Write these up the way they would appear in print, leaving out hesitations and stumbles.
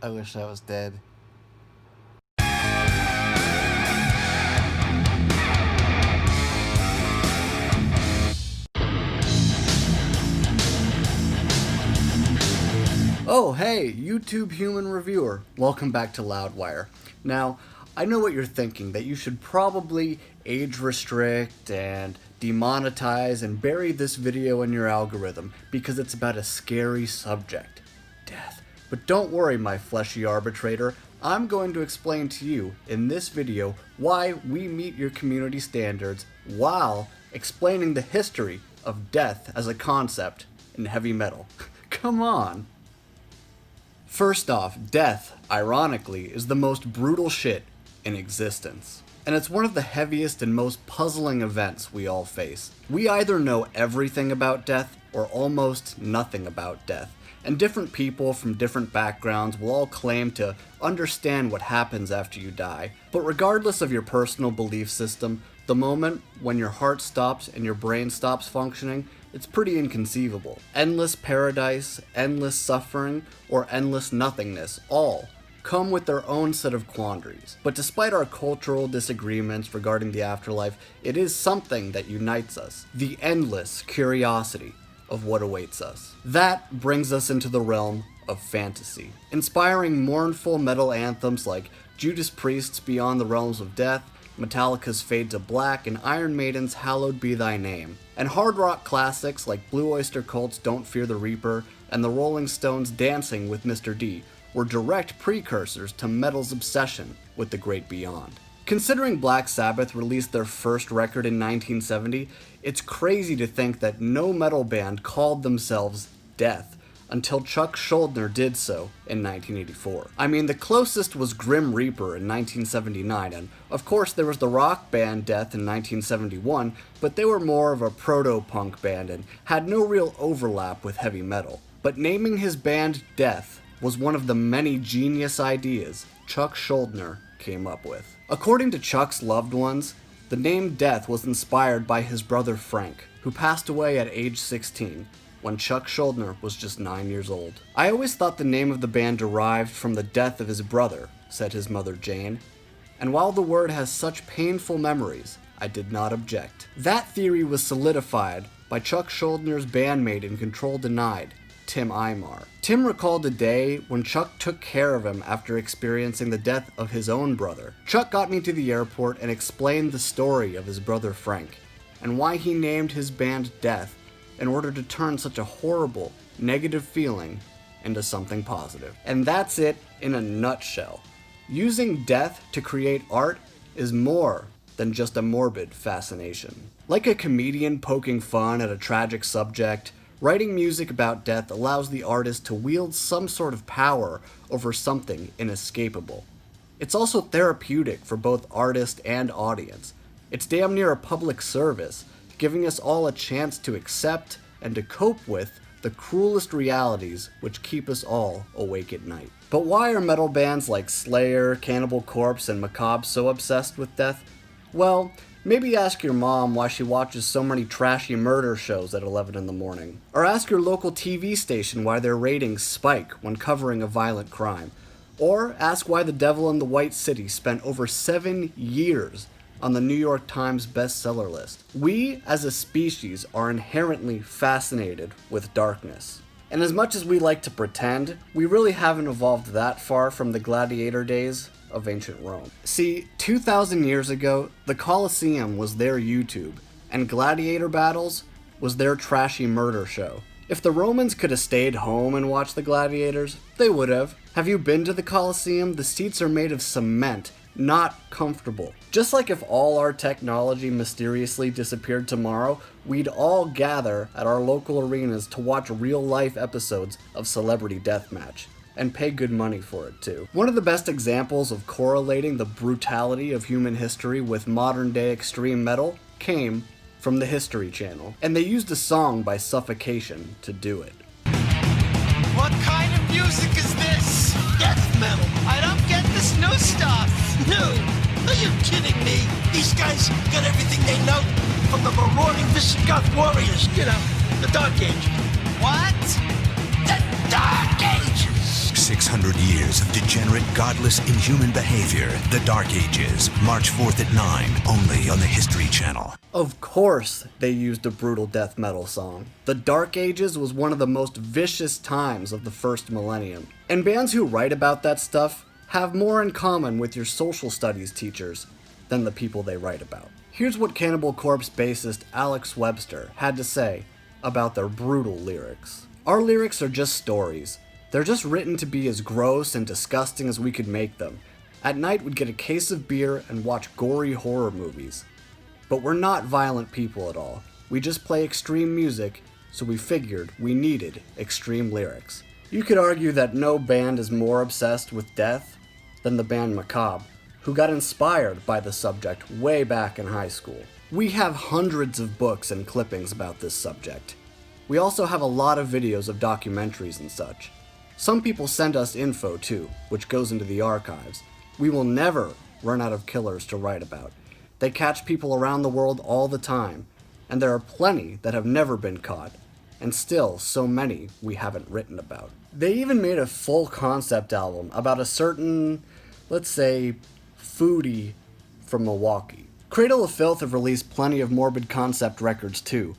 I wish I was dead. Oh, hey, YouTube human reviewer. Welcome back to Loudwire. Now, I know what you're thinking, that you should probably age restrict and demonetize and bury this video in your algorithm because it's about a scary subject, death. But don't worry, my fleshy arbitrator. I'm going to explain to you in this video why we meet your community standards while explaining the history of death as a concept in heavy metal. Come on. First off, death, ironically, is the most brutal shit in existence. And it's one of the heaviest and most puzzling events we all face. We either know everything about death or almost nothing about death. And different people from different backgrounds will all claim to understand what happens after you die. But regardless of your personal belief system, the moment when your heart stops and your brain stops functioning, it's pretty inconceivable. Endless paradise, endless suffering, or endless nothingness all come with their own set of quandaries. But despite our cultural disagreements regarding the afterlife, it is something that unites us. The endless curiosity of what awaits us. That brings us into the realm of fantasy, inspiring mournful metal anthems like Judas Priest's Beyond the Realms of Death, Metallica's Fade to Black, and Iron Maiden's Hallowed Be Thy Name. And hard rock classics like Blue Oyster Cult's Don't Fear the Reaper and the Rolling Stones' Dancing with Mr. D were direct precursors to metal's obsession with the great beyond. Considering Black Sabbath released their first record in 1970, it's crazy to think that no metal band called themselves Death until Chuck Schuldiner did so in 1984. I mean, the closest was Grim Reaper in 1979, and of course there was the rock band Death in 1971, but they were more of a proto-punk band and had no real overlap with heavy metal. But naming his band Death was one of the many genius ideas Chuck Schuldiner came up with. According to Chuck's loved ones, the name Death was inspired by his brother Frank, who passed away at age 16, when Chuck Schuldiner was just 9 years old. I always thought the name of the band derived from the death of his brother, said his mother Jane, and while the word has such painful memories, I did not object. That theory was solidified by Chuck Schuldiner's bandmate in Control Denied, Tim Aymar. Tim recalled a day when Chuck took care of him after experiencing the death of his own brother. Chuck got me to the airport and explained the story of his brother Frank, and why he named his band Death in order to turn such a horrible, negative feeling into something positive. And that's it in a nutshell. Using death to create art is more than just a morbid fascination. Like a comedian poking fun at a tragic subject, writing music about death allows the artist to wield some sort of power over something inescapable. It's also therapeutic for both artist and audience. It's damn near a public service, giving us all a chance to accept and to cope with the cruelest realities which keep us all awake at night. But why are metal bands like Slayer, Cannibal Corpse, and Macabre so obsessed with death? Well, maybe ask your mom why she watches so many trashy murder shows at 11 in the morning. Or ask your local TV station why their ratings spike when covering a violent crime. Or ask why The Devil in the White City spent over 7 years on the New York Times bestseller list. We, as a species, are inherently fascinated with darkness. And as much as we like to pretend, we really haven't evolved that far from the gladiator days of ancient Rome. See, 2,000 years ago, the Colosseum was their YouTube, and gladiator battles was their trashy murder show. If the Romans could have stayed home and watched the gladiators, they would have. Have you been to the Colosseum? The seats are made of cement, not comfortable. Just like if all our technology mysteriously disappeared tomorrow, we'd all gather at our local arenas to watch real-life episodes of Celebrity Deathmatch, and pay good money for it too. One of the best examples of correlating the brutality of human history with modern-day extreme metal came from the History Channel, and they used a song by Suffocation to do it. What kind of music is this? Death metal. I don't get this new stuff. New? Are you kidding me? These guys got everything they know from the marauding Visigoth warriors. You know, the Dark Ages. What? The Dark Ages! 600 years of degenerate, godless, inhuman behavior. The Dark Ages. March 4th at 9, only on the History Channel. Of course they used a brutal death metal song. The Dark Ages was one of the most vicious times of the first millennium. And bands who write about that stuff have more in common with your social studies teachers than the people they write about. Here's what Cannibal Corpse bassist Alex Webster had to say about their brutal lyrics. Our lyrics are just stories. They're just written to be as gross and disgusting as we could make them. At night we'd get a case of beer and watch gory horror movies. But we're not violent people at all. We just play extreme music, so we figured we needed extreme lyrics. You could argue that no band is more obsessed with death than the band Macabre, who got inspired by the subject way back in high school. We have hundreds of books and clippings about this subject. We also have a lot of videos of documentaries and such. Some people send us info too, which goes into the archives. We will never run out of killers to write about. They catch people around the world all the time, and there are plenty that have never been caught, and still so many we haven't written about. They even made a full concept album about a certain, let's say, foodie from Milwaukee. Cradle of Filth have released plenty of morbid concept records too,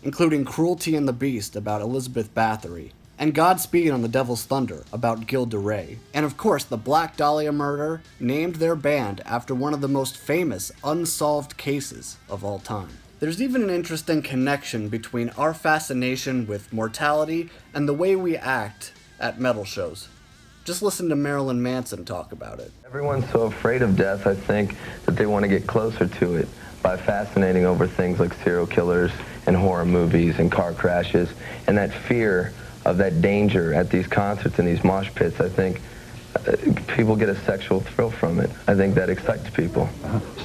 including Cruelty and the Beast about Elizabeth Bathory, and Godspeed on the Devil's Thunder about Gil de Rais. And of course, the Black Dahlia Murder named their band after one of the most famous unsolved cases of all time. There's even an interesting connection between our fascination with mortality and the way we act at metal shows. Just listen to Marilyn Manson talk about it. Everyone's so afraid of death, I think, that they want to get closer to it by fascinating over things like serial killers and horror movies and car crashes, and that fear of that danger at these concerts and these mosh pits. I think people get a sexual thrill from it. I think that excites people.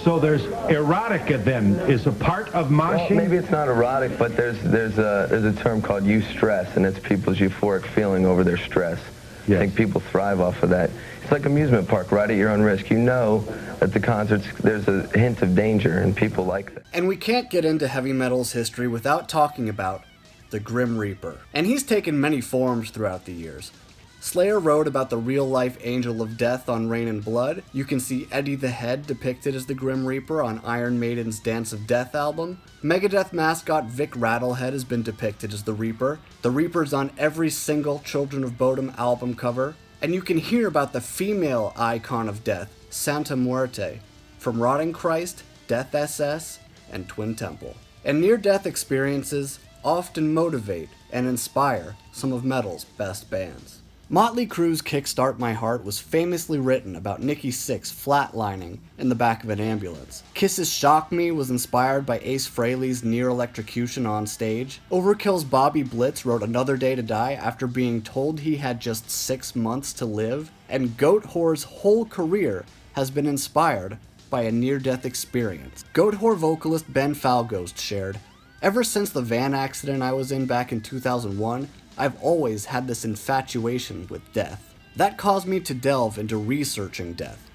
So there's erotica then is a part of moshing? Well, maybe it's not erotic, but there's a term called eustress, and it's people's euphoric feeling over their stress. Yes. I think people thrive off of that. It's like amusement park, right at your own risk. You know at the concerts there's a hint of danger, and people like that. And we can't get into heavy metal's history without talking about the Grim Reaper. And he's taken many forms throughout the years. Slayer wrote about the real-life Angel of Death on Rain and Blood. You can see Eddie the Head depicted as the Grim Reaper on Iron Maiden's Dance of Death album. Megadeth mascot Vic Rattlehead has been depicted as the Reaper. The Reaper's on every single Children of Bodom album cover. And you can hear about the female icon of death, Santa Muerte, from Rotting Christ, Death SS, and Twin Temple. And near-death experiences often motivate and inspire some of metal's best bands. Motley Crue's Kickstart My Heart was famously written about Nikki Sixx flatlining in the back of an ambulance. Kiss's Shock Me was inspired by Ace Frehley's near electrocution on stage. Overkill's Bobby Blitz wrote Another Day to Die after being told he had just 6 months to live. And Goat Whore's whole career has been inspired by a near-death experience. Goat Whore vocalist Ben Falghost shared, "Ever since the van accident I was in back in 2001, I've always had this infatuation with death. That caused me to delve into researching death.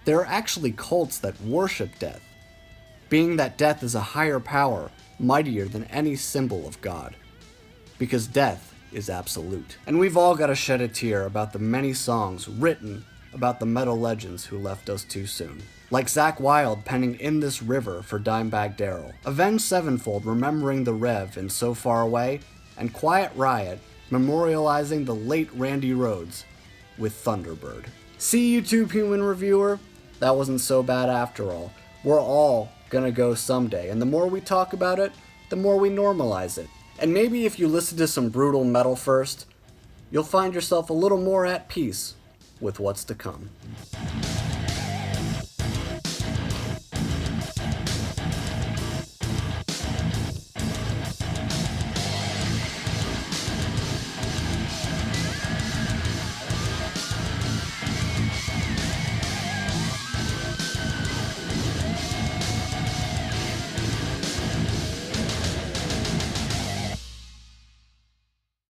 There are actually cults that worship death, being that death is a higher power, mightier than any symbol of God. Because death is absolute." And we've all got to shed a tear about the many songs written about the metal legends who left us too soon. Like Zakk Wylde penning In This River for Dimebag Darrell, Avenged Sevenfold remembering the Rev in So Far Away, and Quiet Riot memorializing the late Randy Rhoads with Thunderbird. See, YouTube Human Reviewer? That wasn't so bad after all. We're all gonna go someday, and the more we talk about it, the more we normalize it. And maybe if you listen to some brutal metal first, you'll find yourself a little more at peace with what's to come.